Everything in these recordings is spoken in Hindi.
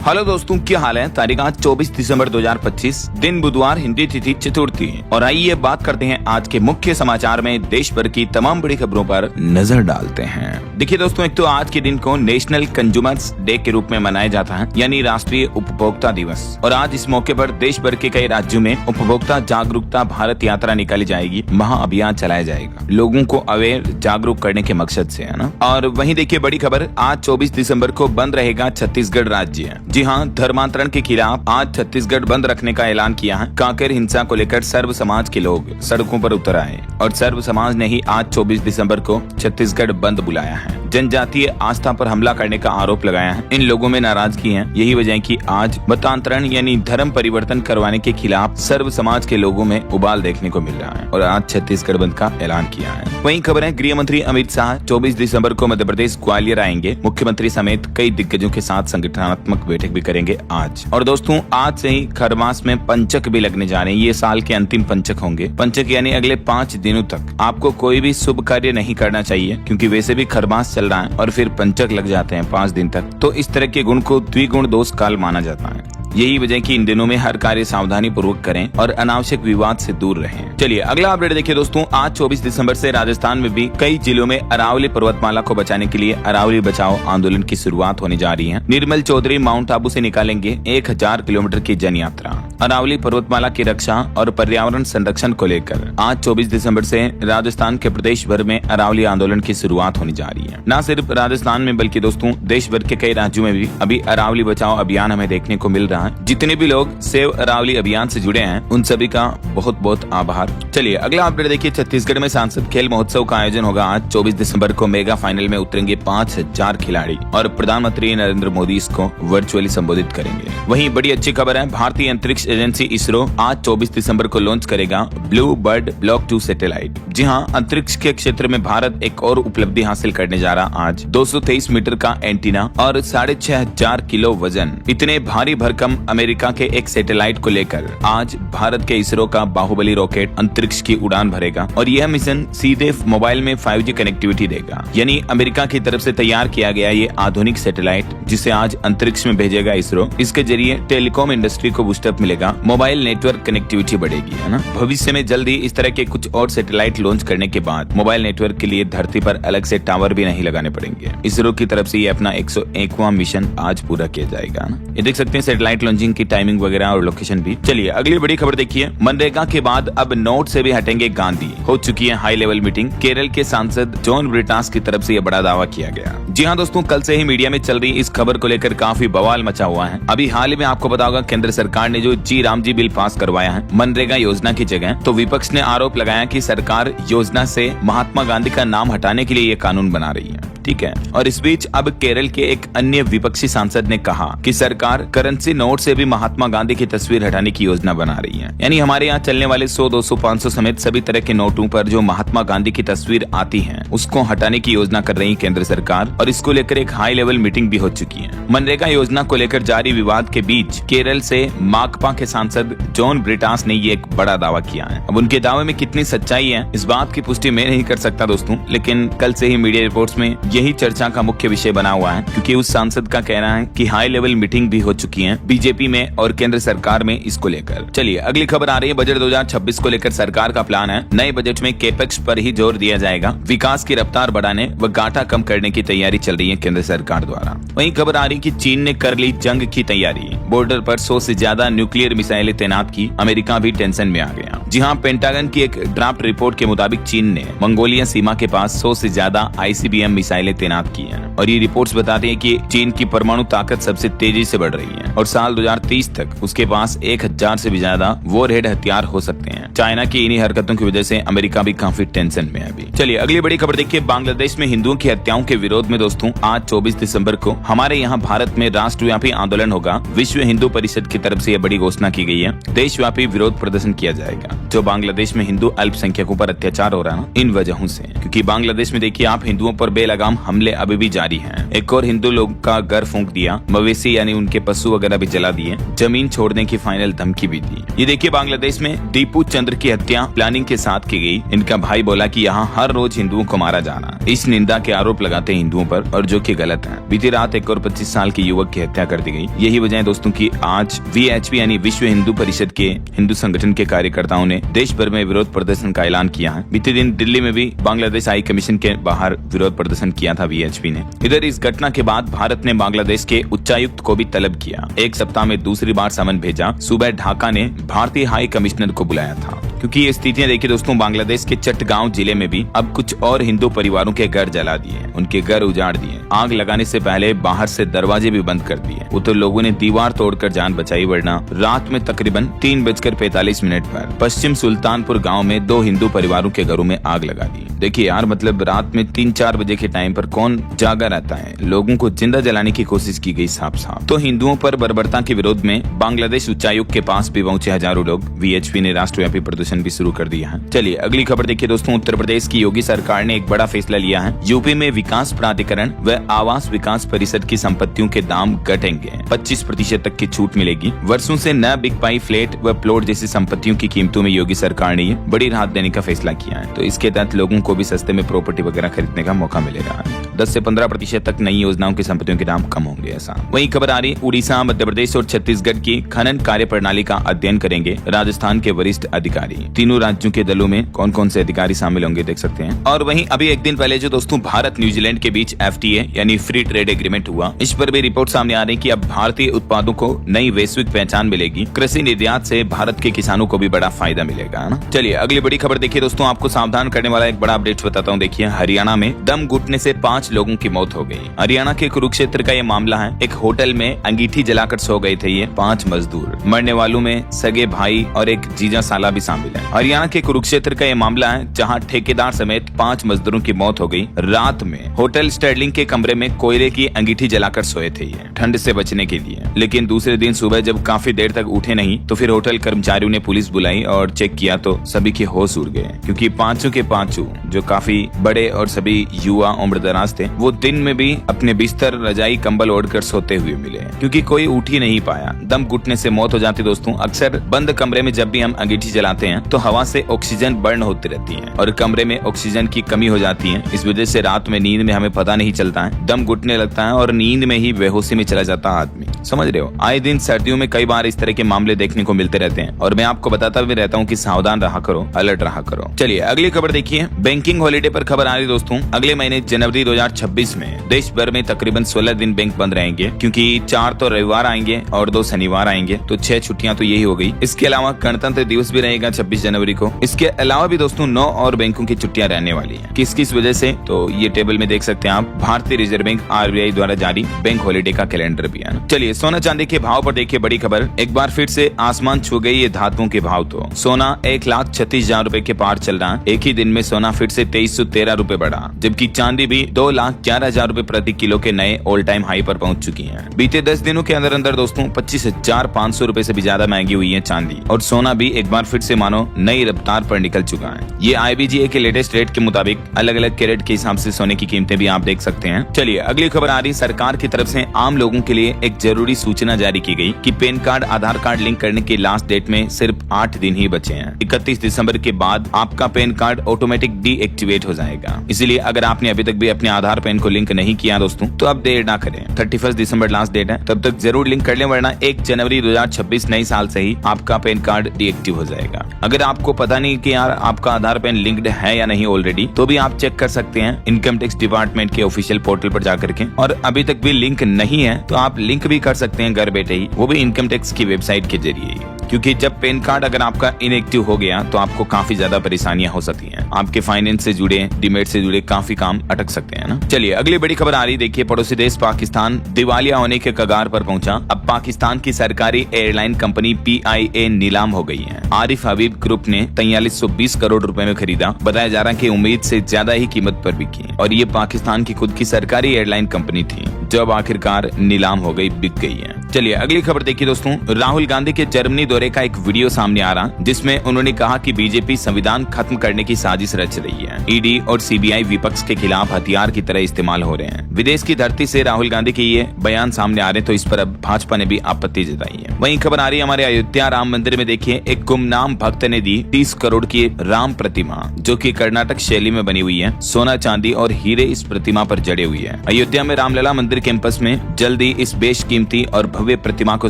हेलो दोस्तों, क्या हाल है। तारीख आज 24 दिसंबर 2025, दिन बुधवार, हिंदी तिथि चतुर्थी। और आइए बात करते हैं आज के मुख्य समाचार में देश भर की तमाम बड़ी खबरों पर नजर डालते हैं। देखिए दोस्तों, एक तो आज के दिन को नेशनल कंज्यूमर्स डे के रूप में मनाया जाता है, यानी राष्ट्रीय उपभोक्ता दिवस। और आज इस मौके पर देश भर के कई राज्यों में उपभोक्ता जागरूकता भारत यात्रा निकाली जाएगी, महाअभियान चलाया जाएगा, लोगों को अवेयर जागरूक करने के मकसद से, है ना। और वहीं देखिए बड़ी खबर, आज 24 दिसंबर को बंद रहेगा छत्तीसगढ़ राज्य। जी हाँ, धर्मांतरण के खिलाफ आज छत्तीसगढ़ बंद रखने का ऐलान किया है। कांकेर हिंसा को लेकर सर्व समाज के लोग सड़कों पर उतर आए और सर्व समाज ने ही आज 24 दिसंबर को छत्तीसगढ़ बंद बुलाया है। जनजातीय आस्था पर हमला करने का आरोप लगाया है। इन लोगों में नाराजगी है। यही वजह है कि आज मतांतरण यानी धर्म परिवर्तन करवाने के खिलाफ सर्व समाज के लोगों में उबाल देखने को मिल रहा है और आज छत्तीसगढ़ बंद का ऐलान किया है। वहीं खबर है, गृह मंत्री अमित शाह 24 दिसंबर को मध्य प्रदेश ग्वालियर आएंगे। मुख्यमंत्री समेत कई दिग्गजों के साथ संगठनात्मक बैठक भी करेंगे आज। और दोस्तों, आज से ही खरमास में पंचक भी लगने जा रहे हैं। ये साल के अंतिम पंचक होंगे। पंचक यानी अगले 5 दिनों तक आपको कोई भी शुभ कार्य नहीं करना चाहिए, क्योंकि वैसे भी खरमास चल रहा है और फिर पंचक लग जाते हैं 5 दिन तक। तो इस तरह के गुण को द्विगुण दोष काल माना जाता है। यही वजह कि इन दिनों में हर कार्य सावधानी पूर्वक करें और अनावश्यक विवाद से दूर रहें। चलिए अगला अपडेट देखिए दोस्तों, आज 24 दिसंबर से राजस्थान में भी कई जिलों में अरावली पर्वतमाला को बचाने के लिए अरावली बचाओ आंदोलन की शुरुआत होने जा रही है। निर्मल चौधरी माउंट आबू से निकालेंगे 1000 किलोमीटर की जन यात्रा। अरावली पर्वतमाला की रक्षा और पर्यावरण संरक्षण को लेकर आज 24 दिसंबर से राजस्थान के प्रदेश भर में अरावली आंदोलन की शुरुआत होने जा रही है। न सिर्फ राजस्थान में बल्कि दोस्तों देश भर के कई राज्यों में भी अभी अरावली बचाओ अभियान हमें देखने को मिल रहा है। जितने भी लोग सेव अरावली अभियान से जुड़े हैं उन सभी का बहुत बहुत आभार। चलिए अगला अपडेट देखिए, छत्तीसगढ़ में सांसद खेल महोत्सव का आयोजन होगा। आज 24 दिसंबर को मेगा फाइनल में उतरेंगे 5000 खिलाड़ी और प्रधानमंत्री नरेंद्र मोदी इसको वर्चुअली संबोधित करेंगे। वहीं बड़ी अच्छी खबर है, भारतीय अंतरिक्ष एजेंसी इसरो आज 24 दिसंबर को लॉन्च करेगा ब्लू बर्ड ब्लॉक 2 सैटेलाइट। जी हाँ, अंतरिक्ष के क्षेत्र में भारत एक और उपलब्धि हासिल करने जा रहा। आज 223 मीटर का एंटीना और 6500 किलो वजन, इतने भारी भरकम अमेरिका के एक सैटेलाइट को लेकर आज भारत के इसरो का बाहुबली रॉकेट अंतरिक्ष की उड़ान भरेगा। और यह मिशन सीधे मोबाइल में 5G कनेक्टिविटी देगा। यानी अमेरिका की तरफ से तैयार किया गया ये आधुनिक सैटेलाइट जिसे आज अंतरिक्ष में भेजेगा इसरो, इसके जरिए टेलीकॉम इंडस्ट्री को बूस्टअप मिलेगा, मोबाइल नेटवर्क कनेक्टिविटी बढ़ेगी, है ना। भविष्य में जल्दी इस तरह के कुछ और सैटेलाइट लॉन्च करने के बाद मोबाइल नेटवर्क के लिए धरती पर अलग से टावर भी नहीं लगाने पड़ेंगे। इसरो की तरफ से ये अपना 101वां मिशन आज पूरा किया जाएगा। ये देख सकते हैं सैटेलाइट लॉन्चिंग की टाइमिंग वगैरह और लोकेशन भी। चलिए अगली बड़ी खबर देखिए, मनरेगा के बाद अब नोट से भी हटेंगे गांधी। हो चुकी है हाई लेवल मीटिंग। केरल के सांसद जॉन ब्रिटास की तरफ से यह बड़ा दावा किया गया। जी हाँ दोस्तों, कल से ही मीडिया में चल रही इस खबर को लेकर काफी बवाल मचा हुआ है। अभी हाल ही में आपको पता होगा केंद्र सरकार ने जो जी राम जी बिल पास करवाया है मनरेगा योजना की जगह, तो विपक्ष ने आरोप लगाया कि सरकार योजना से महात्मा गांधी का नाम हटाने के लिए ये कानून बना रही है। ठीक है, और इस बीच अब केरल के एक अन्य विपक्षी सांसद ने कहा कि सरकार करेंसी नोट से भी महात्मा गांधी की तस्वीर हटाने की योजना बना रही है। यानी हमारे यहाँ चलने वाले 100, 200, 500 समेत सभी तरह के नोटों पर जो महात्मा गांधी की तस्वीर आती है उसको हटाने की योजना कर रही है केंद्र सरकार। और इसको लेकर एक हाई लेवल मीटिंग भी हो चुकी है। मनरेगा योजना को लेकर जारी विवाद के बीच केरल से माकपा के सांसद जॉन ब्रिटास ने ये एक बड़ा दावा किया है। अब उनके दावे में कितनी सच्चाई है इस बात की पुष्टि मैं नहीं कर सकता दोस्तों, लेकिन कल से ही मीडिया रिपोर्ट्स में यही चर्चा का मुख्य विषय बना हुआ है, क्योंकि उस सांसद का कहना है कि हाई लेवल मीटिंग भी हो चुकी है बीजेपी में और केंद्र सरकार में इसको लेकर। चलिए अगली खबर आ रही है, बजट 2026 को लेकर सरकार का प्लान है। नए बजट में केपेक्स पर ही जोर दिया जाएगा। विकास की रफ्तार बढ़ाने व घाटा कम करने की तैयारी चल रही है केंद्र सरकार द्वारा। वहीं खबर आ रही कि चीन ने कर ली जंग की तैयारी। बॉर्डर पर 100 से ज्यादा न्यूक्लियर मिसाइलें तैनात की। अमेरिका भी टेंशन में आ गया। जी हाँ, पेंटागन की एक ड्राफ्ट रिपोर्ट के मुताबिक चीन ने मंगोलिया सीमा के पास 100 से ज्यादा ICBM मिसाइलें तैनात की हैं। और ये रिपोर्ट्स बताती हैं कि चीन की परमाणु ताकत सबसे तेजी से बढ़ रही है और साल 2030 तक उसके पास 1000 से भी ज्यादा वॉरहेड हथियार हो सकते हैं। चाइना की इन्हीं हरकतों की वजह से अमेरिका भी काफी टेंशन में है अभी। चलिए अगली बड़ी खबर देखिए, बांग्लादेश में हिंदुओं की हत्याओं के विरोध में दोस्तों आज 24 दिसंबर को हमारे यहाँ भारत में राष्ट्रव्यापी आंदोलन होगा। विश्व हिंदू परिषद की तरफ से यह बड़ी घोषणा की गई है। देशव्यापी विरोध प्रदर्शन किया जाएगा जो बांग्लादेश में हिंदू अल्पसंख्यकों पर अत्याचार हो रहा है इन वजहों से, क्योंकि बांग्लादेश में देखिए आप हिंदुओं पर बेलगाम हमले अभी भी जारी हैं। एक और हिंदू लोग का घर फूंक दिया, मवेशी यानी उनके पशु वगैरह भी जला दिए, जमीन छोड़ने की फाइनल धमकी भी दी। ये देखिए बांग्लादेश में दीपू चंद्र की हत्या प्लानिंग के साथ की गई। इनका भाई बोला कि यहाँ हर रोज हिंदुओं को मारा जाना, इस निंदा के आरोप लगाते हिंदुओं पर, और जो कि गलत है। बीती रात एक और 25 साल के युवक की हत्या कर दी गई। यही वजह है दोस्तों की आज VHP यानी विश्व हिंदू परिषद के हिंदू संगठन के कार्यकर्ताओं ने देश भर में विरोध प्रदर्शन का ऐलान किया है। बीते दिन दिल्ली में भी बांग्लादेश हाई कमीशन के बाहर विरोध प्रदर्शन किया था VHP ने। इधर इस घटना के बाद भारत ने बांग्लादेश के उच्चायुक्त को भी तलब किया। एक सप्ताह में दूसरी बार समन भेजा। सुबह ढाका ने भारतीय हाई कमिश्नर को बुलाया था, क्योंकि ये स्थितियां देखिए दोस्तों बांग्लादेश के चट्टगांव जिले में भी अब कुछ और हिंदू परिवारों के घर जला दिए, उनके घर उजाड़ दिए, आग लगाने से पहले बाहर से दरवाजे भी बंद कर दिए। उधर लोगों ने दीवार तोड़कर जान बचाई, वरना रात में तकरीबन 3:45 पर पश्चिम सुल्तानपुर गांव में 2 हिंदू परिवारों के घरों में आग लगा दी। देखिए यार मतलब रात में 3-4 बजे के टाइम पर कौन जागा रहता है, लोगों को जिंदा जलाने की कोशिश की गई साफ साफ। तो हिंदुओं पर बर्बरता के विरोध में बांग्लादेश उच्चायुक्त के पास भी पहुंचे हजारों लोग। VHP ने राष्ट्रव्यापी प्रदर्शन भी शुरू कर दिया है। चलिए अगली खबर देखिए दोस्तों, उत्तर प्रदेश की योगी सरकार ने एक बड़ा फैसला लिया है। यूपी में विकास प्राधिकरण व आवास विकास परिषद की संपत्तियों के दाम घटेंगे, 25% तक की छूट मिलेगी। वर्षों से न बिक पाई फ्लैट व प्लॉट जैसी संपत्तियों की कीमतों में योगी सरकार ने बड़ी राहत देने का फैसला किया है। तो इसके तहत लोगों को भी सस्ते में प्रॉपर्टी वगैरह खरीदने का मौका मिलेगा। 10 से 15% तक नई योजनाओं की संपत्तियों के दाम कम होंगे। ऐसा वही खबर आ रही, उड़ीसा, मध्य प्रदेश और छत्तीसगढ़ की खनन कार्य प्रणाली का अध्ययन करेंगे राजस्थान के वरिष्ठ अधिकारी। तीनों राज्यों के दलों में कौन कौन से अधिकारी शामिल होंगे देख सकते हैं। और वहीं अभी एक दिन पहले जो दोस्तों भारत न्यूजीलैंड के बीच FTA यानी फ्री ट्रेड एग्रीमेंट हुआ, इस पर भी रिपोर्ट सामने आ रही कि अब भारतीय उत्पादों को नई वैश्विक पहचान मिलेगी। कृषि निर्यात से भारत के किसानों को भी बड़ा फायदा मिलेगा ना। चलिए अगली बड़ी खबर देखिए दोस्तों, आपको सावधान करने वाला एक बड़ा अपडेट बताता हूँ। देखिए हरियाणा में दम घुटने से 5 लोगों की मौत हो गई। हरियाणा के कुरुक्षेत्र का ये मामला है। एक होटल में अंगीठी जलाकर सो गए थे ये 5 मजदूर। मरने वालों में सगे भाई और एक जीजा साला भी शामिल है। हरियाणा के कुरुक्षेत्र का ये मामला है, जहां ठेकेदार समेत 5 मजदूरों की मौत हो गई। रात में होटल स्टर्लिंग के कमरे में कोयले की अंगीठी जलाकर सोए थे ये, ठंड से बचने के लिए। लेकिन दूसरे दिन सुबह जब काफी देर तक उठे नहीं तो फिर होटल कर्मचारियों ने पुलिस बुलाई और चेक किया तो सभी के होश उड़ गए, क्योंकि 5 के 5 जो काफी बड़े और सभी युवा उम्रदराज थे, वो दिन में भी अपने बिस्तर, रजाई, कंबल ओढ़कर सोते हुए मिले, क्योंकि कोई उठ ही नहीं पाया। दम घुटने से मौत हो जाती दोस्तों। अक्सर बंद कमरे में जब भी हम अंगीठी जलाते हैं तो हवा से ऑक्सीजन बर्न होती रहती है और कमरे में ऑक्सीजन की कमी हो जाती है। इस वजह से रात में नींद में हमें पता नहीं चलता है, दम घुटने लगता है और नींद में ही बेहोशी में चला जाता है आदमी। समझ रहे हो, आए दिन सर्दियों में कई बार इस तरह के मामले देखने को मिलते रहते हैं और मैं आपको बताता भी रहता हूँ कि सावधान रहा करो, अलर्ट रहा करो। चलिए अगली खबर देखिए, बैंकिंग हॉलीडे पर खबर आ रही दोस्तों। अगले महीने जनवरी 2026 में देश भर में तकरीबन 16 दिन बैंक बंद रहेंगे, क्योंकि 4 तो रविवार आएंगे और 2 शनिवार आएंगे, तो 6 छुट्टियां तो यही हो गई। इसके अलावा गणतंत्र दिवस भी रहेगा 26 जनवरी को। इसके अलावा भी दोस्तों 9 और बैंकों की छुट्टियां रहने वाली हैं। किस किस वजह से, तो ये टेबल में देख सकते हैं आप। भारतीय रिजर्व बैंक RBI द्वारा जारी बैंक हॉलीडे का कैलेंडर भी है। चलिए सोना चांदी के भाव पर देखिए बड़ी खबर। एक बार फिर से आसमान छू गई ये धातुओं के भाव। तो सोना 1,36,000 रुपए के पार चल रहा है। एक ही दिन में सोना फिर से 2313 रुपए बढ़ा, जबकि चांदी भी 2,11,000 रुपए प्रति किलो के नए ऑल टाइम हाई पर पहुंच चुकी है। बीते 10 दिनों के अंदर अंदर दोस्तों 25,500 रुपए से भी ज्यादा महंगी हुई है चांदी, और सोना भी एक बार फिर से मानो नई रफ्तार पर निकल चुका है। ये IBGA के लेटेस्ट रेट के मुताबिक अलग अलग कैरेट के हिसाब से सोने की कीमतें भी आप देख सकते हैं। चलिए अगली खबर आ रही, सरकार की तरफ से आम लोगों के लिए एक जरूरी सूचना जारी की गई कि पैन कार्ड, आधार कार्ड लिंक करने की लास्ट डेट में सिर्फ 8 दिन ही बचे हैं। 31 दिसंबर के बाद आपका पैन कार्ड ऑटोमेटिक डीएक्टिवेट हो जाएगा। इसलिए अगर आपने अभी तक भी अपने आधार पैन को लिंक नहीं किया दोस्तों, तो अब देर ना करें। 31 दिसंबर लास्ट डेट है, तब तक जरूर लिंक कर लें, वरना 1 जनवरी 2026 नई साल से ही आपका पैन कार्ड डीएक्टिव हो जाएगा। अगर आपको पता नहीं कि यार आपका आधार पैन लिंक्ड है या नहीं ऑलरेडी, तो भी आप चेक कर सकते हैं इनकम टैक्स डिपार्टमेंट के ऑफिशियल पोर्टल पर जाकर के। और अभी तक भी लिंक नहीं है तो आप लिंक भी कर सकते हैं घर बैठे ही, वो भी इनकम टैक्स की वेबसाइट के जरिए। क्योंकि जब पैन कार्ड अगर आपका इनएक्टिव हो गया तो आपको काफी ज्यादा परेशानियां हो सकती हैं। आपके फाइनेंस से जुड़े, डीमेट से जुड़े काफी काम अटक सकते हैं ना। चलिए अगली बड़ी खबर आ रही, देखिए पड़ोसी देश पाकिस्तान दिवालिया होने के कगार पर पहुंचा। अब पाकिस्तान की सरकारी एयरलाइन कंपनी PIA नीलाम हो गई है। आरिफ हबीब ग्रुप ने 4320 करोड़ रुपए में खरीदा। बताया जा रहा है कि उम्मीद से ज्यादा ही कीमत पर बिकी, और ये पाकिस्तान की खुद की सरकारी एयरलाइन कंपनी थी, जब आखिरकार नीलाम हो गई, बिक गई है। चलिए अगली खबर देखिए दोस्तों, राहुल गांधी के जर्मनी दौरे का एक वीडियो सामने आ रहा जिसमें उन्होंने कहा कि बीजेपी संविधान खत्म करने की साजिश रच रही है। ईडी और सीबीआई विपक्ष के खिलाफ हथियार की तरह इस्तेमाल हो रहे हैं। विदेश की धरती से राहुल गांधी के ये बयान सामने आ रहे तो इस पर अब भाजपा ने भी आपत्ति जताई है। वहीं खबर आ रही है हमारे अयोध्या राम मंदिर में, देखिए एक गुमनाम भक्त ने दी 30 करोड़ की राम प्रतिमा जो कि कर्नाटक शैली में बनी हुई है। सोना चांदी और हीरे इस प्रतिमा पर जड़े हुई है। अयोध्या में रामलला मंदिर कैंपस में जल्दी इस बेशकीमती और भव्य प्रतिमा को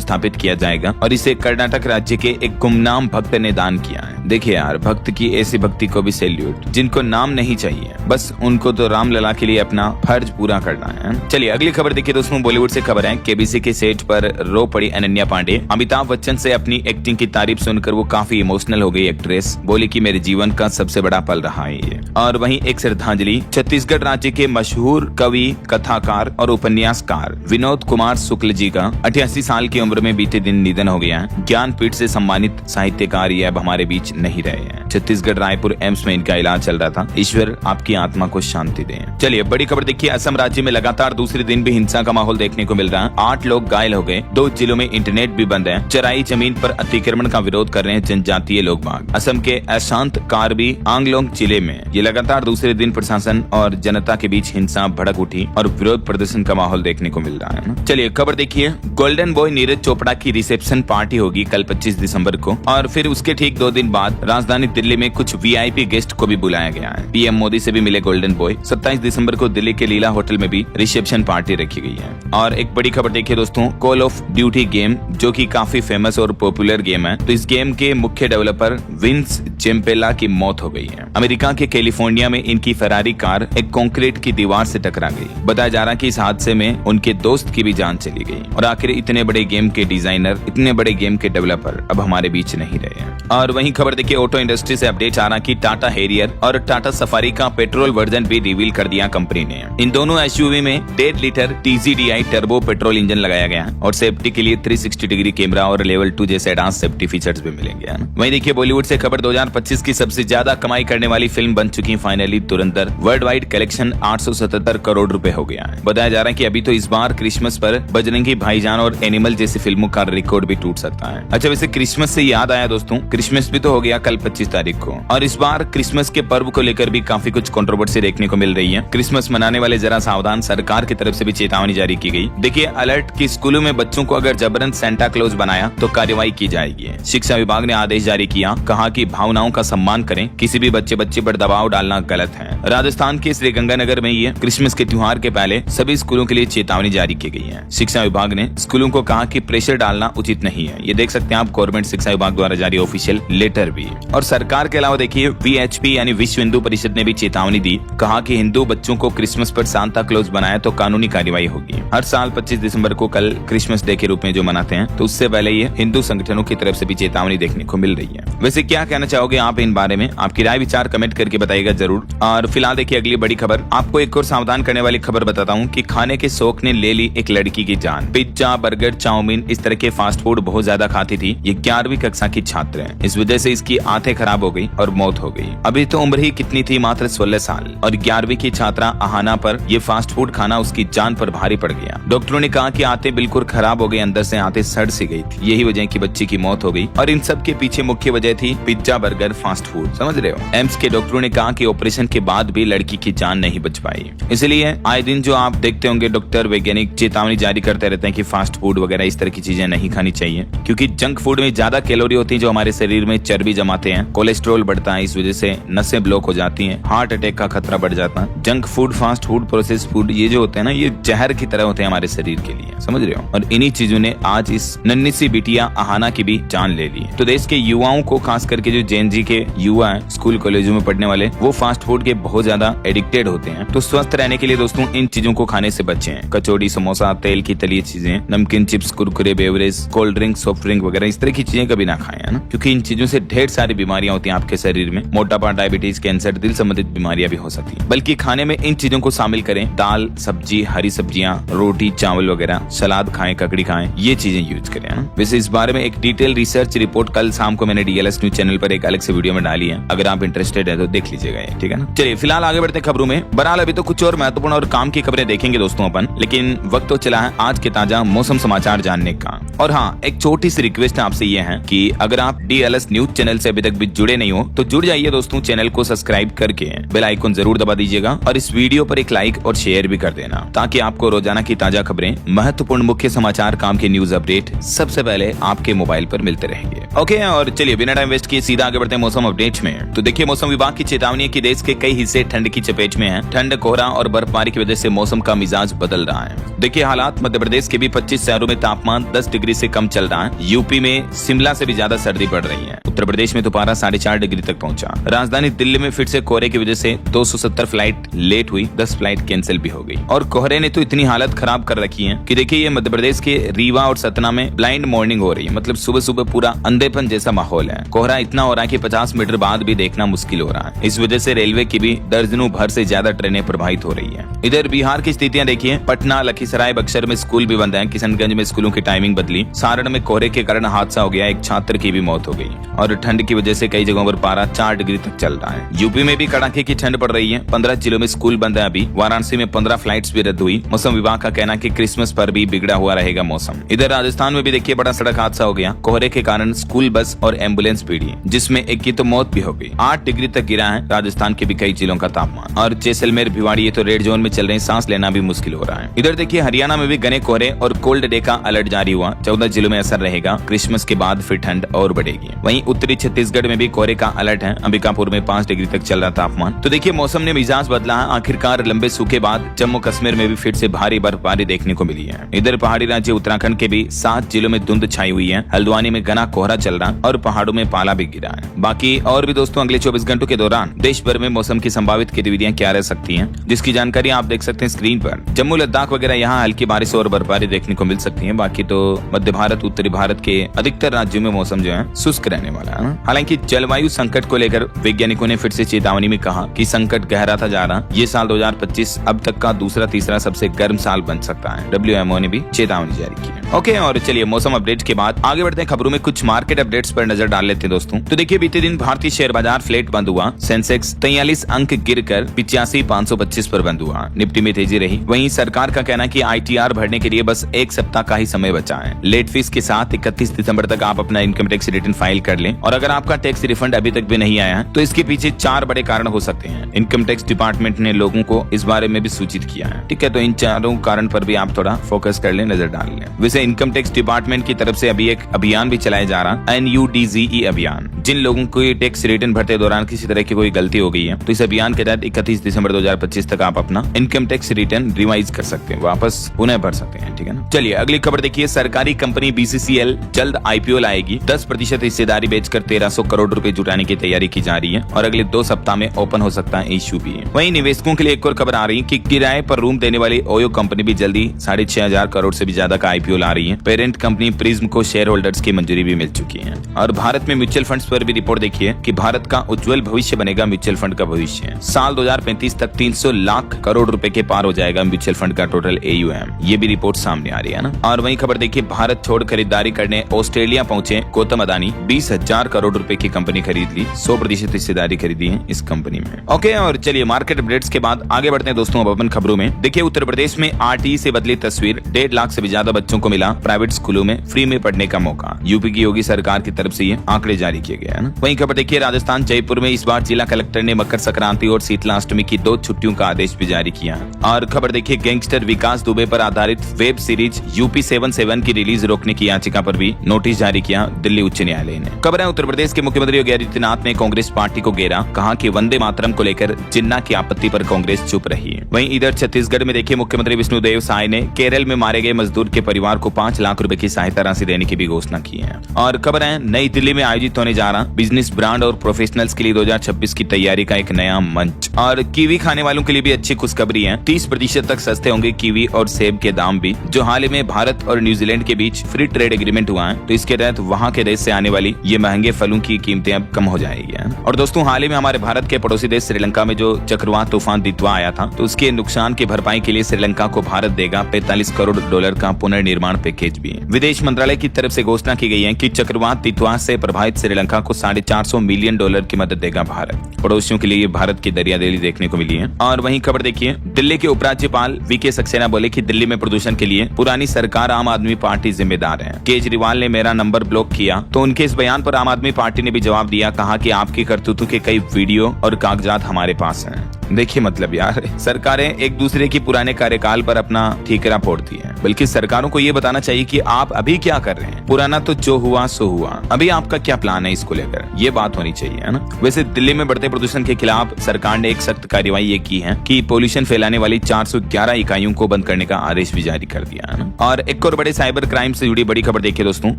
स्थापित किया जाएगा और इसे कर्नाटक राज्य के एक गुमनाम भक्त ने दान किया है। देखिए यार, भक्त की ऐसी भक्ति को भी सैल्यूट। जिनको नाम नहीं चाहिए, बस उनको तो रामलला के लिए अपना फर्ज पूरा करना है। चलिए अगली खबर देखिए दोस्तों, बॉलीवुड से खबर है। केबीसी के सेट पर रो पड़ी अनन्या पांडे। अमिताभ बच्चन से अपनी एक्टिंग की तारीफ सुनकर वो काफी इमोशनल हो गई। एक्ट्रेस बोली कि मेरे जीवन का सबसे बड़ा पल रहा है ये। और वहीं एक श्रद्धांजलि, छत्तीसगढ़ राज्य के मशहूर कवि, कथाकार और उपन्यासकार विनोद कुमार शुक्ल जी का 88 साल की उम्र में बीते दिन निधन हो गया है। ज्ञानपीठ से सम्मानित साहित्यकार ये अब हमारे बीच नहीं रहे हैं। छत्तीसगढ़ रायपुर एम्स में इनका इलाज चल रहा था। ईश्वर आपकी आत्मा को शांति दे। चलिए बड़ी खबर देखिए, असम राज्य में लगातार दूसरे दिन भी हिंसा का माहौल देखने को मिल रहा है। 8 लोग घायल हो गए। 2 जिलों में इंटरनेट भी बंद है। चराई जमीन पर अतिक्रमण का विरोध कर रहे हैं जनजातीय लोग बाग। असम के अशांत कार्बी आंगलोंग जिले में ये लगातार दूसरे दिन प्रशासन और जनता के बीच हिंसा भड़क उठी और विरोध प्रदर्शन का माहौल देखने को मिल रहा है। चलिए खबर देखिए, गोल्डन बॉय नीरज चोपड़ा की रिसेप्शन पार्टी होगी कल 25 दिसंबर को और फिर उसके ठीक 2 दिन बाद राजधानी दिल्ली में कुछ वीआईपी गेस्ट को भी बुलाया गया है। पीएम मोदी से भी मिले गोल्डन बॉय। 27 दिसंबर को दिल्ली के लीला होटल में भी रिसेप्शन पार्टी रखी गई है। और एक बड़ी खबर देखिए दोस्तों, कॉल ऑफ ड्यूटी गेम जो कि काफी फेमस और पॉपुलर गेम है, तो इस गेम के मुख्य डेवलपर विंस जेम्पेला की मौत हो गई है। अमेरिका के कैलिफोर्निया में इनकी फरारी कार एक कंक्रीट की दीवार से टकरा गई। बताया जा रहा है कि इस हादसे में उनके दोस्त की भी जान चली गई। और आखिर इतने बड़े गेम के डिजाइनर, इतने बड़े गेम के डेवलपर अब हमारे बीच नहीं रहे हैं। और वहीं खबर देखिए, ऑटो इंडस्ट्री से अपडेट आ रहा कि टाटा हैरियर और टाटा सफारी का पेट्रोल वर्जन भी रिवील कर दिया कंपनी ने। इन दोनों एसयूवी में 1.5 litre TZDI turbo petrol engine लगाया गया है और सेफ्टी के लिए 360 डिग्री कैमरा और लेवल 2 जैसे एडवांस सेफ्टी फीचर्स भी मिलेंगे। वहीं देखिए बॉलीवुड से खबर, 2025 की सबसे ज्यादा कमाई करने वाली फिल्म बन चुकी फाइनली धुरंधर। वर्ल्ड वाइड कलेक्शन 877 करोड़ रुपए हो गया है। बताया जा रहा है कि अभी तो इस बार क्रिसमस पर बजरंगी भाईजान और एनिमल जैसी फिल्मों का रिकॉर्ड भी टूट सकता है। अच्छा वैसे क्रिसमस से याद आया दोस्तों, क्रिसमस भी तो हो गया कल 25 तारीख को और इस बार क्रिसमस के पर्व को लेकर भी काफी कुछ कंट्रोवर्सी देखने को मिल रही है। क्रिसमस मनाने वाले जरा सावधान, सरकार की तरफ से भी चेतावनी जारी की गई। देखिए अलर्ट कि स्कूलों में बच्चों को अगर जबरन सेंटा क्लॉज बनाया तो कार्रवाई की जाएगी। शिक्षा विभाग ने आदेश जारी किया, कहा कि भावनाओं का सम्मान करें, किसी भी बच्चे पर दबाव डालना गलत है। राजस्थान के श्रीगंगानगर में ये क्रिसमस के त्योहार के पहले सभी स्कूलों के लिए चेतावनी जारी की गई है। शिक्षा विभाग ने स्कूलों को कहा कि प्रेशर डालना उचित नहीं है। ये देख सकते हैं आप गवर्नमेंट शिक्षा विभाग द्वारा जारी ऑफिशियल लेटर भी। और सरकार के अलावा देखिए VHP यानी विश्व हिंदू परिषद ने भी चेतावनी दी, कहा कि हिंदू बच्चों को क्रिसमस पर सांता क्लॉज बनाया तो कानूनी कार्रवाई होगी। हर साल 25 दिसंबर को कल क्रिसमस डे के रूप में जो मनाते हैं, तो उससे पहले ये हिंदू संगठनों की तरफ से भी चेतावनी देखने को मिल रही है। वैसे क्या कहना चाहोगे आप इन बारे में? आपकी राय विचार कमेंट करके बताइएगा जरूर। और फिलहाल देखिए अगली बड़ी खबर, आपको एक और सावधान करने वाली खबर बताता हूँ कि खाने के शौक ने ले ली एक लड़की की जान। पिज्जा, बर्गर, चाउमीन इस तरह के फास्ट फूड बहुत ज्यादा खाती थी। ये 11वीं कक्षा की छात्र है। इस वजह से इसकी आंखें खराब हो गई और मौत हो गई। अभी तो उम्र ही कितनी थी, मात्र 16 साल। और 11वीं की छात्रा आहाना पर ये फास्ट फूड खाना उसकी जान पर भारी पड़ गया। डॉक्टरों ने कहा कि आंतें बिल्कुल खराब हो गई, अंदर से आंतें सड़ सी गई थी। यही वजह की बच्ची की मौत हो गई। और इन सब के पीछे मुख्य वजह थी पिज्जा, बर्गर, फास्ट फूड। समझ रहे हो? एम्स के डॉक्टरों ने कहा कि ऑपरेशन के बाद भी लड़की की जान नहीं बच पाई। इसलिए आए दिन जो आप देखते होंगे डॉक्टर, वैज्ञानिक चेतावनी जारी करते रहते हैं कि फास्ट फूड वगैरह इस तरह की चीजें नहीं खानी चाहिए, क्योंकि जंक फूड में ज्यादा कैलोरी होती है जो हमारे शरीर में चर्बी जमाते हैं, कोलेस्ट्रॉल बढ़ता है, इस वजह से नसें ब्लॉक हो जाती हैं, हार्ट अटैक का खतरा बढ़ जाता है। Junk food, fast food, process food ये जो होते हैं ना, ये जहर की तरह होते हैं हमारे शरीर के लिए। समझ रहे हो? और इन्हीं चीजों ने आज इस नन्ही सी बिटिया आहाना की भी जान ले ली। तो देश के युवाओं को, खास करके जो जेन जी के युवा हैं, स्कूल कॉलेजों में पढ़ने वाले, वो फास्ट फूड के बहुत ज्यादा एडिक्टेड होते हैं। तो स्वस्थ रहने के लिए दोस्तों इन चीजों को खाने से बचें। कचौड़ी, समोसा, तेल की तली चीजें, नमकीन, chips, Kurkure, beverage, cold drink, soft drink वगैरह इस तरह की चीजें कभी ना खाएं, है ना, क्योंकि इन चीजों से ढेर सारी बीमारियां होती हैं आपके शरीर में। मोटापा, डायबिटीज, कैंसर, दिल संबंधित बीमारियां भी हो सकती हैं। बल्कि खाने में इन चीजों को शामिल करें। दाल, सब्जी, हरी सब्जियां, रोटी, चावल वगैरह, सलाद खाएं, ककड़ी खाएं, ये चीजें यूज करें, है ना। वैसे इस बारे में एक डिटेल रिसर्च रिपोर्ट कल शाम को मैंने DLS न्यूज चैनल पर एक अलग से वीडियो में डाली है, अगर आप इंटरेस्टेड है तो देख लीजिएगा, ठीक है ना। चलिए फिलहाल आगे बढ़ते हैं खबरों में। बहरहाल अभी तो कुछ और महत्वपूर्ण और काम की खबरें देखेंगे दोस्तों अपन, लेकिन वक्त तो चला है आज के ताजा मौसम समाचार जानने का। और हाँ, एक छोटी सी रिक्वेस्ट आपसे ये है कि अगर आप DLS न्यूज चैनल से अभी तक भी जुड़े नहीं हो तो जुड़ जाइए दोस्तों, चैनल को सब्सक्राइब करके बेल आइकन जरूर दबा दीजिएगा और इस वीडियो पर एक लाइक और शेयर भी कर देना, ताकि आपको रोजाना की ताजा खबरें, महत्वपूर्ण मुख्य समाचार, काम के न्यूज अपडेट सबसे पहले आपके मोबाइल पर मिलते रहेंगे। ओके, और चलिए बिना टाइम वेस्ट किए सीधा आगे बढ़ते हैं मौसम अपडेट में। तो देखिए, मौसम विभाग की चेतावनी है कि देश के कई हिस्से ठंड की चपेट में हैं। ठंड, कोहरा और बर्फबारी की वजह से मौसम का मिजाज बदल रहा है। देखिए हालात, मध्य प्रदेश के भी 25 शहरों में तापमान 10 डिग्री से कम चल रहा है। यूपी में शिमला से भी ज्यादा सर्दी पड़ रही है। उत्तर प्रदेश में तो पारा 4.5 डिग्री तक पहुंचा। राजधानी दिल्ली में फिर से कोहरे की वजह से 270 फ्लाइट लेट हुई, 10 फ्लाइट कैंसिल भी हो गई। और कोहरे ने तो इतनी हालत खराब कर रखी है कि देखिए, ये मध्य प्रदेश के रीवा और सतना में ब्लाइंड मॉर्निंग हो रही है, मतलब सुबह सुबह पूरा अंधेपन जैसा माहौल है। कोहरा इतना हो रहा है कि 50 मीटर बाद भी देखना मुश्किल हो रहा है। इस वजह से रेलवे की भी दर्जनों भर से ज्यादा ट्रेनें प्रभावित हो रही है। इधर बिहार की स्थितियां देखिए, पटना, लखीसराय, बक्सर में स्कूल भी बंद है। किशनगंज में स्कूलों की टाइमिंग बदली। सारण में कोहरे के कारण हादसा हो गया, एक छात्र की भी मौत हो गई। और ठंड की वजह से कई जगहों पर पारा 4 डिग्री तक चल रहा है। यूपी में भी कड़ाके की ठंड पड़ रही है। 15 जिलों में स्कूल बंद है अभी। वाराणसी में 15 फ्लाइट्स भी रद्द हुई। मौसम विभाग का कहना है कि क्रिसमस पर भी बिगड़ा हुआ रहेगा मौसम। इधर राजस्थान में भी देखिए, बड़ा सड़क हादसा हो गया। कोहरे के कारण स्कूल बस और एम्बुलेंस भिड़ी, जिसमें एक की तो मौत भी हो गई। 8 डिग्री तक गिरा है राजस्थान के भी कई जिलों का तापमान। और जैसलमेर, भिवाड़ी ये तो रेड जोन में चल रहे हैं, सांस लेना भी मुश्किल हो रहा है। इधर देखिए, हरियाणा में भी घने कोहरे और कोल्ड डे का अलर्ट जारी हुआ। 14 जिलों में असर रहेगा। क्रिसमस के बाद फिर ठंड और बढ़ेगी। वहीं उत्तरी छत्तीसगढ़ में भी कोहरे का अलर्ट है। अंबिकापुर में 5 डिग्री तक चल रहा तापमान। तो देखिए, मौसम ने मिजाज बदला है। आखिरकार लंबे सूखे बाद जम्मू कश्मीर में भी फिर से भारी बर्फबारी देखने को मिली है। इधर पहाड़ी राज्य उत्तराखंड के भी 7 जिलों में धुंध छाई हुई है। हल्द्वानी में घना कोहरा चल रहा और पहाड़ों में पाला भी गिरा है। बाकी और भी दोस्तों, अगले 24 घंटों के दौरान देश भर में मौसम की संभावित गतिविधियां क्या रह सकती हैं, जिसकी जानकारी आप देख सकते हैं स्क्रीन पर। जम्मू, लद्दाख वगैरह यहाँ हल्की बारिश और बर्फबारी देखने को मिल सकती है। बाकी तो मध्य भारत, उत्तरी भारत के अधिकतर राज्यों में मौसम जो है शुष्क रहने वाला है। हालांकि जलवायु संकट को लेकर वैज्ञानिकों ने फिर से चेतावनी में कहा कि संकट गहराता जा रहा। ये साल 2025 अब तक का दूसरा तीसरा सबसे गर्म साल बन सकता है। WMO ने भी चेतावनी जारी की है। ओके, और चलिए मौसम अपडेट के बाद आगे बढ़ते हैं खबरों में। कुछ मार्केट अपडेट्स पर नजर डाल लेते हैं दोस्तों। तो देखिए, बीते दिन भारतीय शेयर बाजार फ्लैट बंद हुआ। सेंसेक्स 43 अंक गिरकर 85,525 पर बंद हुआ। निफ्टी में तेजी रही। वहीं सरकार का कहना है कि ITR भरने के लिए बस एक सप्ताह का ही समय बचा है। लेट फीस के साथ 31 दिसंबर तक आप अपना इनकम टैक्स रिटर्न फाइल कर लें। और अगर आपका टैक्स रिफंड अभी तक भी नहीं आया है तो इसके पीछे 4 बड़े कारण हो सकते हैं। इनकम टैक्स डिपार्टमेंट ने लोगों को इस बारे में भी सूचित किया है, ठीक है। तो इन चारों कारण पर भी आप थोड़ा फोकस कर लें, नजर डाल लें। वैसे इनकम टैक्स डिपार्टमेंट की तरफ से अभी एक अभियान भी चलाया जा रहा, NUDZE अभियान। जिन लोगों को टैक्स रिटर्न भरते दौरान किसी तरह की कोई गलती हो गई है तो इस अभियान के तहत 31 दिसंबर 2025 तक आप अपना इनकम टैक्स रिटर्न रिवाइज कर सकते हैं, वापस पुनः भर सकते हैं, ठीक है ना। चलिए अगली खबर देखिए। सरकारी कंपनी BCCL जल्द IPO लाएगी। 10% हिस्सेदारी बेचकर 1300 करोड़ रुपए जुटाने की तैयारी की जा रही है और अगले 2 सप्ताह में ओपन हो सकता है इश्यू भी। वहीं निवेशकों के लिए एक और खबर आ रही है कि किराए पर रूम देने वाली ओयो कंपनी भी जल्दी 6,500 करोड़ से भी ज्यादा का IPO ला रही है। पेरेंट कंपनी प्रिज्म को शेयर होल्डर्स की मंजूरी भी मिल चुकी है। और भारत में म्यूचुअल फंड्स पर भी रिपोर्ट देखिए कि भारत का उज्जवल भविष्य बनेगा म्यूचुअल फंड का भविष्य। साल 2035 तक 300 लाख करोड़ रुपए के पार हो जाएगा म्यूचुअल फंड का टोटल AUM। ये भी रिपोर्ट सामने आ रही है ना। और वहीं खबर देखिए, भारत छोड़ खरीदारी करने ऑस्ट्रेलिया पहुंचे गौतम अदानी। 20,000 करोड़ रुपए की कंपनी खरीद ली। 100% हिस्सेदारी खरीदी है इस कंपनी में। ओके, और चलिए मार्केट अपडेट्स के बाद आगे बढ़ते हैं दोस्तों अब अपन खबरों में। देखिए, उत्तर प्रदेश में RTE से बदली तस्वीर। 1.5 लाख से भी ज्यादा बच्चों को मिला प्राइवेट स्कूलों में फ्री में पढ़ने का मौका। यूपी की योगी सरकार की तरफ से ये आंकड़े जारी किए गए हैं। वहीं खबर देखिए, राजस्थान जयपुर में इस बार जिला कलेक्टर ने मकर संक्रांति और शीतलाष्टमी की 2 छुट्टियों का आदेश भी जारी किया। और खबर देखिए, गैंगस्टर विकास दुबे पर आधारित वेब सीरीज UP 77 की रिलीज रोकने की याचिका पर भी नोटिस जारी किया दिल्ली उच्च न्यायालय ने। खबर है, उत्तर प्रदेश के मुख्यमंत्री योगी आदित्यनाथ ने कांग्रेस पार्टी को घेरा। कहा कि वंदे मातरम को लेकर जिन्ना की आपत्ति पर कांग्रेस चुप रही है। वहीं इधर छत्तीसगढ़ में देखिए, मुख्यमंत्री विष्णुदेव साय ने केरल में मारे गए मजदूर के परिवार को 5 लाख रुपए की सहायता राशि देने की भी घोषणा की है। और खबर है, नई दिल्ली में आयोजित होने जा रहा बिजनेस, ब्रांड और प्रोफेशनल्स के लिए 2026 की तैयारी का एक नया मंच। और कीवी खाने वालों के लिए भी अच्छी खुशखबरी है। 30% तक सस्ते होंगे कीवी और सेब के दाम भी। जो हाल ही में भारत और न्यूजीलैंड के बीच फ्री ट्रेड एग्रीमेंट हुआ है, तो इसके तहत वहाँ के देश से आने वाली ये महंगे फलों की कीमतें अब कम हो जाएगी। और दोस्तों, हाल ही में हमारे भारत के पड़ोसी देश श्रीलंका में जो चक्रवात तूफान दितवा आया था, तो उसके नुकसान की भरपाई के लिए श्रीलंका को भारत देगा $45 करोड़ का पुनर्निर्माण पैकेज भी। विदेश मंत्रालय की तरफ से घोषणा की गई है कि चक्रवात दितवा से प्रभावित श्रीलंका को $450 मिलियन की मदद देगा भारत। पड़ोसियों के लिए ये भारत की दरियादिली देखने को मिली है। और वहीं खबर देखिए, दिल्ली के उपराज्यपाल वीके सक्सेना बोले कि दिल्ली में प्रदूषण के लिए पुरानी सरकार आम आदमी पार्टी जिम्मेदार है। केजरीवाल ने मेरा नंबर ब्लॉक किया, तो उनके इस बयान पर आम आदमी पार्टी ने भी जवाब दिया, कहा कि आपकी करतूतों के कई वीडियो और कागजात हमारे पास हैं। देखिए मतलब यार, सरकारें एक दूसरे की पुराने कार्यकाल पर अपना ठीकरा फोड़ती हैं, बल्कि सरकारों को ये बताना चाहिए कि आप अभी क्या कर रहे हैं। पुराना तो जो हुआ सो हुआ, अभी आपका क्या प्लान है इसको लेकर, ये बात होनी चाहिए, है ना। वैसे दिल्ली में बढ़ते प्रदूषण के खिलाफ सरकार ने एक सख्त कार्रवाई ये की है कि पोल्यूशन फैलाने वाली 411 इकाइयों को बंद करने का आदेश भी जारी कर दिया है ना। और एक और बड़े साइबर क्राइम से जुड़ी बड़ी खबर देखिए दोस्तों,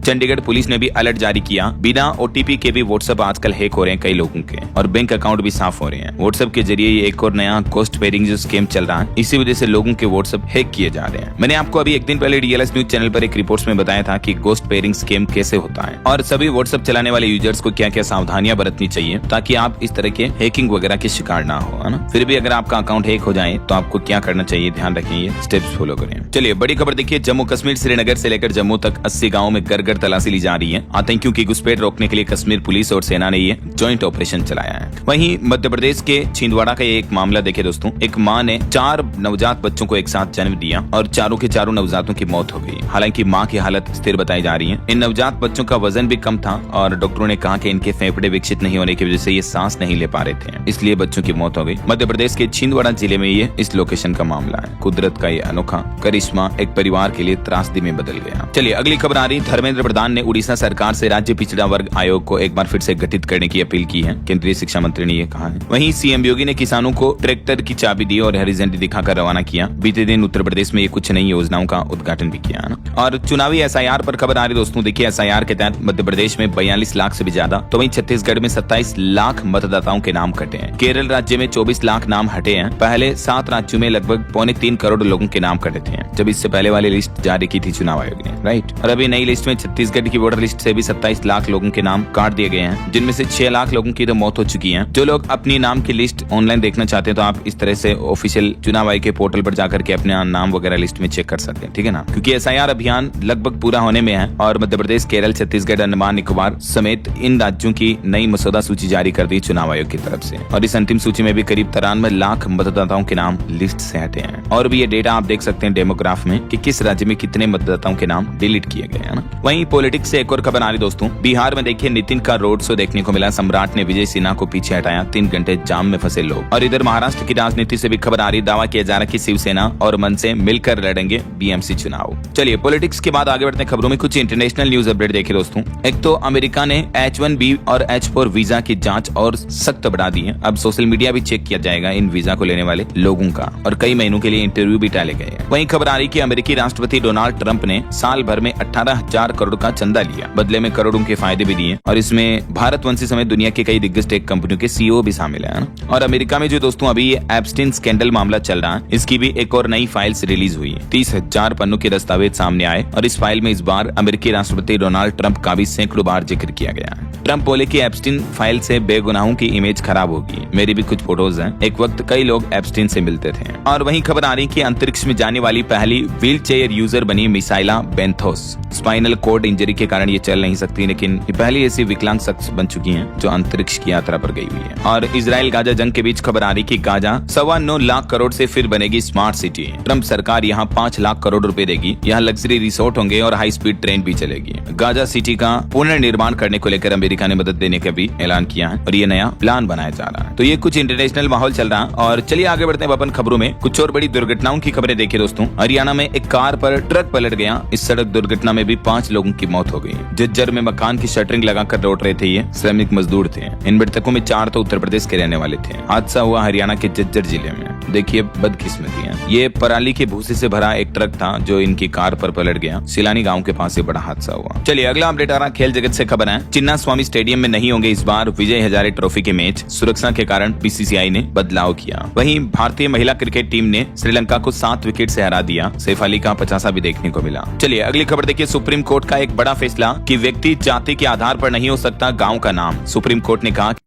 चंडीगढ़ पुलिस ने भी अलर्ट जारी किया। बिना OTP के भी व्हाट्सएप आजकल हैक हो रहे हैं कई लोगों के, और बैंक अकाउंट भी साफ हो रहे हैं। व्हाट्सएप के जरिए ये एक और नया गोस्ट पेयरिंग जो स्कैम चल रहा है, इसी वजह से लोगों के व्हाट्सएप हैक किए जा रहे हैं। मैंने आपको अभी एक दिन पहले DLS न्यूज चैनल पर एक रिपोर्ट्स में बताया था कि गोस्ट पेयरिंग स्कैम कैसे होता है और सभी व्हाट्सएप चलाने वाले यूजर्स को क्या क्या सावधानियां बरतनी चाहिए ताकि आप इस तरह के हैकिंग वगैरह के शिकार ना हो, है ना। फिर भी अगर आपका अकाउंट हैक हो जाए तो आपको क्या करना चाहिए, ध्यान रखें, ये स्टेप्स फॉलो करें। चलिए बड़ी खबर देखिए, जम्मू कश्मीर श्रीनगर से लेकर जम्मू तक 80 गाँव में घर घर तलाशी ली जा रही है। आतंकियों की घुसपैठ रोकने के लिए कश्मीर पुलिस और सेना ने ये ज्वाइंट ऑपरेशन चलाया है। वहीं मध्य प्रदेश के छिंदवाड़ा का एक मामला देखिए दोस्तों, एक मां ने 4 नवजात बच्चों को एक साथ जन्म दिया और चारों के चारों नवजातों की मौत हो गई। हालांकि मां की हालत स्थिर बताई जा रही है। इन नवजात बच्चों का वजन भी कम था और डॉक्टरों ने कहा कि इनके फेफड़े विकसित नहीं होने की वजह से ये सांस नहीं ले पा रहे थे, इसलिए बच्चों की मौत हो गई। मध्य प्रदेश के छिंदवाड़ा जिले में ये इस लोकेशन का मामला है। कुदरत का ये अनोखा करिश्मा एक परिवार के लिए त्रासदी में बदल गया। चलिए अगली खबर आ रही, धर्मेंद्र प्रधान ने उड़ीसा सरकार से राज्य पिछड़ा वर्ग आयोग को एक बार फिर से गठित करने की अपील की है। केंद्रीय शिक्षा मंत्री ने ये कहा है। वहीं CM योगी ने किसानों को ट्रैक्टर की चाबी दी और हरी झंडी दिखाकर रवाना किया। बीते दिन उत्तर प्रदेश में ये कुछ नई योजनाओं का उद्घाटन भी किया ना। और चुनावी SIR पर खबर आ रही दोस्तों, देखिए SIR के तहत मध्य प्रदेश में 42 लाख से भी ज्यादा, तो वहीं छत्तीसगढ़ में 27 लाख मतदाताओं के नाम कटे हैं। केरल राज्य में 24 लाख नाम हटे हैं। पहले 7 राज्यों में लगभग 2.25 करोड़ लोगों के नाम कटे थे, जब इससे पहले वाली लिस्ट जारी की थी चुनाव आयोग ने, राइट। और अभी नई लिस्ट में छत्तीसगढ़ की वोटर लिस्ट से भी 27 लाख लोगों के नाम काट दिए गए हैं, जिनमें से 6 लाख लोगों की तो मौत हो चुकी है। जो लोग अपनी नाम की लिस्ट ऑनलाइन देखना चाहते हैं तो आप इस तरह से ऑफिशियल चुनाव आयोग के पोर्टल पर जाकर के अपने नाम वगैरह लिस्ट में चेक कर सकते हैं, ठीक है ना। क्योंकि SIR अभियान लगभग पूरा होने में है और मध्य प्रदेश, केरल, छत्तीसगढ़, अंडमान निकोबार समेत इन राज्यों की नई मसौदा सूची जारी कर दी चुनाव आयोग की तरफ से। और इस अंतिम सूची में भी करीब 93 लाख मतदाताओं के नाम लिस्ट से हटे हैं। और भी ये डेटा आप देख सकते हैं डेमोग्राफ में कि किस राज्य में कितने मतदाताओं के नाम डिलीट किए गए हैं ना। वहीं पॉलिटिक्स से एक और खबर आ रही दोस्तों, बिहार में देखिए नितिन का रोड शो देखने को मिला। सम्राट ने विजय सिन्हा को पीछे हटाया, 3 घंटे जाम में फंसे लोग। और इधर महाराष्ट्र की राजनीति से भी खबर आ रही, दावा किया जा रहा कि शिवसेना और मन से मिलकर लड़ेंगे BMC चुनाव। चलिए पॉलिटिक्स के बाद आगे बढ़ते हैं खबरों में। कुछ इंटरनेशनल न्यूज अपडेट देखिए दोस्तों। एक तो अमेरिका ने H1B और H4 वीजा की जांच और सख्त बढ़ा दी है। अब सोशल मीडिया भी चेक किया जाएगा इन वीजा को लेने वाले लोगों का, और कई महीनों के लिए इंटरव्यू भी टाले गए हैं। वहीं खबर आ रही कि अमेरिकी राष्ट्रपति डोनाल्ड ट्रंप ने साल भर में 18,000 करोड़ का चंदा लिया, बदले में करोड़ों के फायदे भी दिए। और इसमें भारतवंशी समेत दुनिया के कई दिग्गज टेक कंपनियों के CEO भी शामिल है। और अमेरिका में जो दोस्तों अभी ये एप्स्टीन स्कैंडल मामला चल रहा है, इसकी भी एक और नई फाइल्स रिलीज हुई है। 30,000 पन्नों के दस्तावेज सामने आए और इस फाइल में इस बार अमेरिकी राष्ट्रपति डोनाल्ड ट्रंप का भी सैकड़ों बार जिक्र किया गया है। ट्रंप बोले कि एप्स्टीन फाइल से बेगुनाहों की इमेज खराब होगी। मेरी भी कुछ फोटोज हैं। एक वक्त कई लोग एप्स्टीन से मिलते थे। और वहीं खबर आ रही कि अंतरिक्ष में जाने वाली पहली व्हील चेयर यूजर बनी मिसाइला बेंथोस। स्पाइनल कॉर्ड इंजरी के कारण ये चल नहीं सकती, लेकिन ये पहली ऐसी विकलांग शख्स बन चुकी हैं जो अंतरिक्ष की यात्रा पर गई हुई है। और इजराइल गाजा जंग के बीच खबर आ रही कि गाजा 9.25 लाख करोड़ से फिर बनेगी स्मार्ट सिटी। ट्रंप सरकार यहाँ 5 लाख करोड़ रुपए देगी। यहाँ लग्जरी रिसोर्ट होंगे और हाई स्पीड ट्रेन भी चलेगी। गाजा सिटी का पुनर्निर्माण करने को लेकर अमेरिका ने मदद देने का भी ऐलान किया है और ये नया प्लान बनाया जा रहा है। तो ये कुछ इंटरनेशनल माहौल चल रहा है। और चलिए आगे बढ़ते हैं अपन खबरों में। कुछ और बड़ी दुर्घटनाओं की खबरें देखिए दोस्तों। हरियाणा में एक कार पर ट्रक पलट गया। इस सड़क दुर्घटना में भी 5 लोगों की मौत हो गई। झज्जर में मकान की शटरिंग लगाकर लौट रहे थे ये श्रमिक मजदूर थे। इन मृतकों में 4 तो उत्तर प्रदेश के रहने वाले थे। हादसा हुआ हरियाणा के झज्जर जिले में। देखिए बदकिस्मती है। ये पराली के भूसे से भरा एक ट्रक था जो इनकी कार पर पलट गया। सिलानी गांव के पास ये बड़ा हादसा हुआ। चलिए अगला अपडेट आ रहा खेल जगत से खबर है। चिन्ना स्वामी स्टेडियम में नहीं होंगे इस बार विजय हजारे ट्रॉफी के मैच। सुरक्षा के कारण BCCI ने बदलाव किया। वहीं भारतीय महिला क्रिकेट टीम ने श्रीलंका को 7 विकेट से हरा दिया। सैफ अली का 50 भी देखने को मिला। चलिए अगली खबर देखिए। सुप्रीम कोर्ट का एक बड़ा फैसला कि व्यक्ति जाति के आधार पर नहीं हो सकता गाँव का नाम। सुप्रीम कोर्ट ने कहा